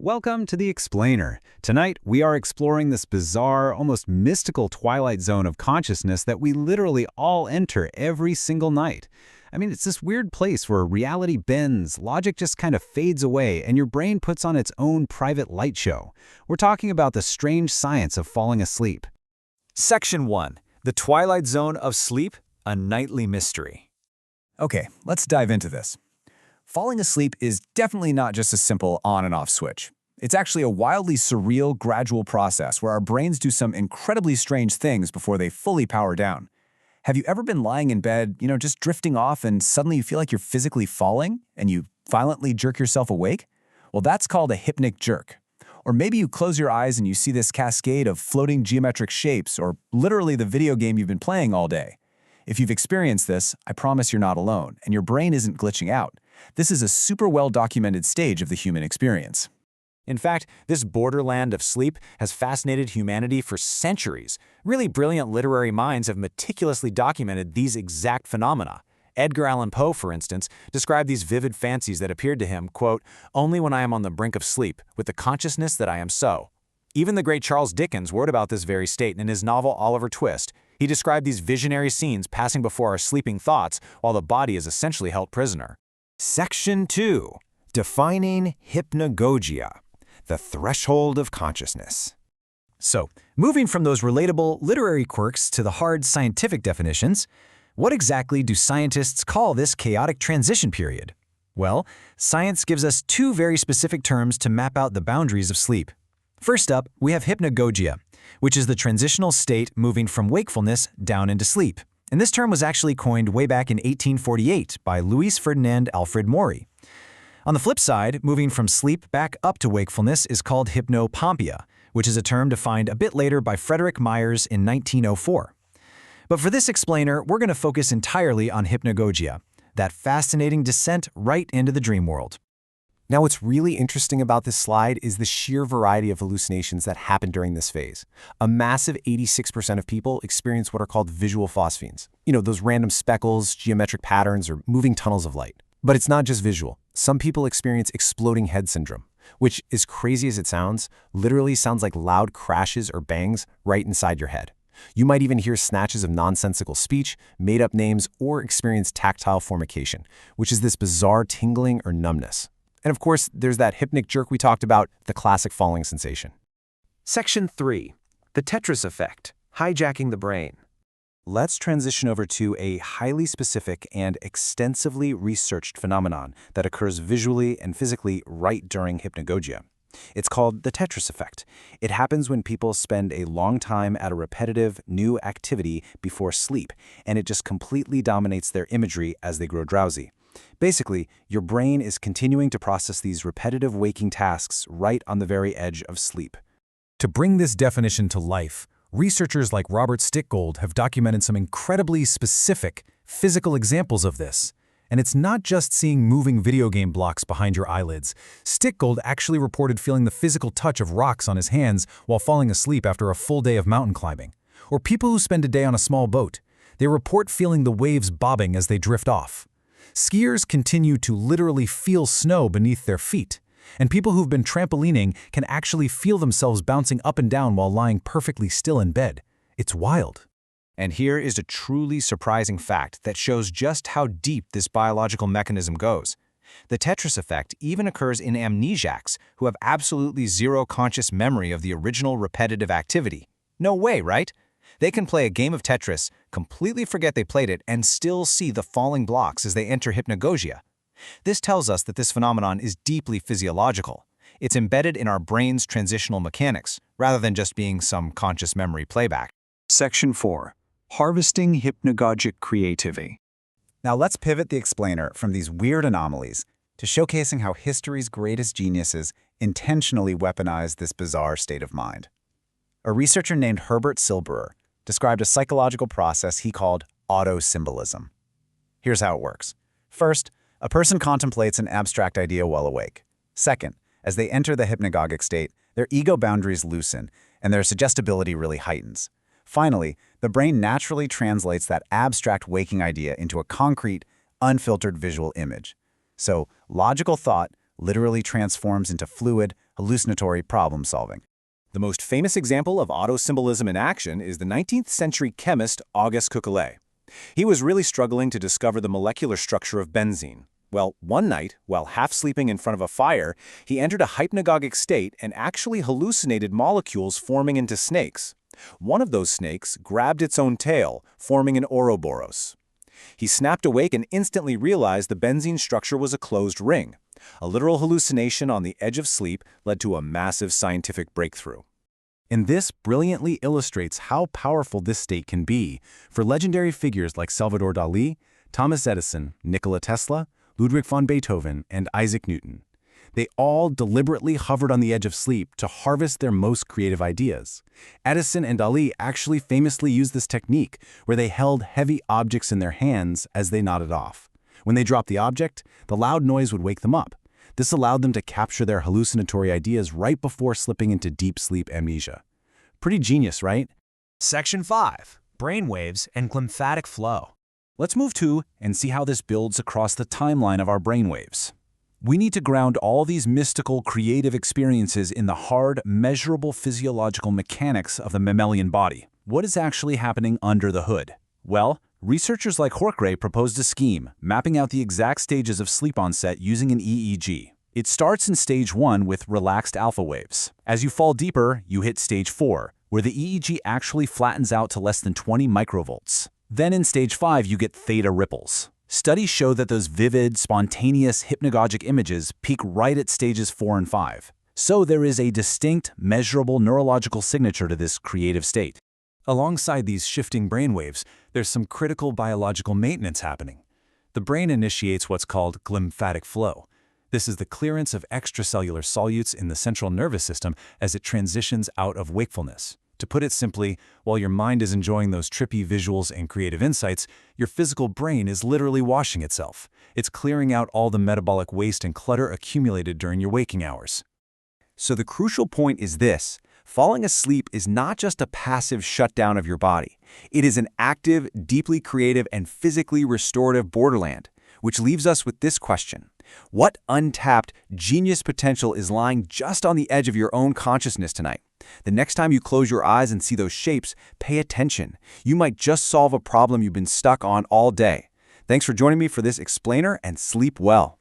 Welcome to The Explainer. Tonight, we are exploring this bizarre, almost mystical twilight zone of consciousness that we literally all enter every single night. I mean, it's this weird place where reality bends, logic just kind of fades away, and your brain puts on its own private light show. We're talking about the strange science of falling asleep. Section 1. The Twilight Zone of Sleep, a Nightly Mystery. Okay, let's dive into this. Falling asleep is definitely not just a simple on and off switch. It's actually a wildly surreal, gradual process where our brains do some incredibly strange things before they fully power down. Have you ever been lying in bed, just drifting off, and suddenly you feel like you're physically falling and you violently jerk yourself awake? Well, that's called a hypnic jerk. Or maybe you close your eyes and you see this cascade of floating geometric shapes, or literally the video game you've been playing all day. If you've experienced this, I promise you're not alone, and your brain isn't glitching out. This is a super well-documented stage of the human experience. In fact, this borderland of sleep has fascinated humanity for centuries. Really brilliant literary minds have meticulously documented these exact phenomena. Edgar Allan Poe, for instance, described these vivid fancies that appeared to him, quote, "only when I am on the brink of sleep, with the consciousness that I am so." Even the great Charles Dickens wrote about this very state in his novel Oliver Twist. He described these visionary scenes passing before our sleeping thoughts while the body is essentially held prisoner. Section 2. Defining hypnagogia, the threshold of consciousness. So, moving from those relatable literary quirks to the hard scientific definitions, what exactly do scientists call this chaotic transition period? Well, science gives us two very specific terms to map out the boundaries of sleep. First up, we have hypnagogia, which is the transitional state moving from wakefulness down into sleep. And this term was actually coined way back in 1848 by Louis Ferdinand Alfred Maury. On the flip side, moving from sleep back up to wakefulness is called hypnopompia, which is a term defined a bit later by Frederick Myers in 1904. But for this explainer, we're going to focus entirely on hypnagogia, that fascinating descent right into the dream world. Now, what's really interesting about this slide is the sheer variety of hallucinations that happen during this phase. A massive 86% of people experience what are called visual phosphenes. Those random speckles, geometric patterns, or moving tunnels of light. But it's not just visual. Some people experience exploding head syndrome, which, as crazy as it sounds, literally sounds like loud crashes or bangs right inside your head. You might even hear snatches of nonsensical speech, made-up names, or experience tactile formication, which is this bizarre tingling or numbness. And of course, there's that hypnic jerk we talked about, the classic falling sensation. Section 3. The Tetris Effect, Hijacking the Brain. Let's transition over to a highly specific and extensively researched phenomenon that occurs visually and physically right during hypnagogia. It's called the Tetris Effect. It happens when people spend a long time at a repetitive, new activity before sleep, and it just completely dominates their imagery as they grow drowsy. Basically, your brain is continuing to process these repetitive waking tasks right on the very edge of sleep. To bring this definition to life, researchers like Robert Stickgold have documented some incredibly specific physical examples of this. And it's not just seeing moving video game blocks behind your eyelids. Stickgold actually reported feeling the physical touch of rocks on his hands while falling asleep after a full day of mountain climbing. Or people who spend a day on a small boat. They report feeling the waves bobbing as they drift off. Skiers continue to literally feel snow beneath their feet. And people who've been trampolining can actually feel themselves bouncing up and down while lying perfectly still in bed. It's wild. And here is a truly surprising fact that shows just how deep this biological mechanism goes. The Tetris effect even occurs in amnesiacs who have absolutely zero conscious memory of the original repetitive activity. No way, right? They can play a game of Tetris, completely forget they played it, and still see the falling blocks as they enter hypnagogia. This tells us that this phenomenon is deeply physiological. It's embedded in our brain's transitional mechanics, rather than just being some conscious memory playback. Section 4. Harvesting Hypnagogic Creativity. Now let's pivot the explainer from these weird anomalies to showcasing how history's greatest geniuses intentionally weaponize this bizarre state of mind. A researcher named Herbert Silberer described a psychological process he called auto-symbolism. Here's how it works. First, a person contemplates an abstract idea while awake. Second, as they enter the hypnagogic state, their ego boundaries loosen and their suggestibility really heightens. Finally, the brain naturally translates that abstract waking idea into a concrete, unfiltered visual image. So, logical thought literally transforms into fluid, hallucinatory problem solving. The most famous example of auto-symbolism in action is the 19th century chemist Auguste Coucquelet. He was really struggling to discover the molecular structure of benzene. Well, one night, while half sleeping in front of a fire, he entered a hypnagogic state and actually hallucinated molecules forming into snakes. One of those snakes grabbed its own tail, forming an Ouroboros. He snapped awake and instantly realized the benzene structure was a closed ring. A literal hallucination on the edge of sleep led to a massive scientific breakthrough. And this brilliantly illustrates how powerful this state can be for legendary figures like Salvador Dali, Thomas Edison, Nikola Tesla, Ludwig von Beethoven, and Isaac Newton. They all deliberately hovered on the edge of sleep to harvest their most creative ideas. Edison and Dali actually famously used this technique, where they held heavy objects in their hands as they nodded off. When they dropped the object, the loud noise would wake them up. This allowed them to capture their hallucinatory ideas right before slipping into deep sleep amnesia. Pretty genius, right? Section 5. Brainwaves and lymphatic flow. Let's move to and see how this builds across the timeline of our brainwaves. We need to ground all these mystical, creative experiences in the hard, measurable physiological mechanics of the mammalian body. What is actually happening under the hood? Well, researchers like Horkray proposed a scheme, mapping out the exact stages of sleep onset using an EEG. It starts in stage 1 with relaxed alpha waves. As you fall deeper, you hit stage 4, where the EEG actually flattens out to less than 20 microvolts. Then in stage 5, you get theta ripples. Studies show that those vivid, spontaneous, hypnagogic images peak right at stages 4 and 5. So there is a distinct, measurable neurological signature to this creative state. Alongside these shifting brainwaves, there's some critical biological maintenance happening. The brain initiates what's called lymphatic flow. This is the clearance of extracellular solutes in the central nervous system as it transitions out of wakefulness. To put it simply, while your mind is enjoying those trippy visuals and creative insights, your physical brain is literally washing itself. It's clearing out all the metabolic waste and clutter accumulated during your waking hours. So the crucial point is this: falling asleep is not just a passive shutdown of your body. It is an active, deeply creative, and physically restorative borderland, which leaves us with this question. What untapped, genius potential is lying just on the edge of your own consciousness tonight? The next time you close your eyes and see those shapes, pay attention. You might just solve a problem you've been stuck on all day. Thanks for joining me for this explainer, and sleep well.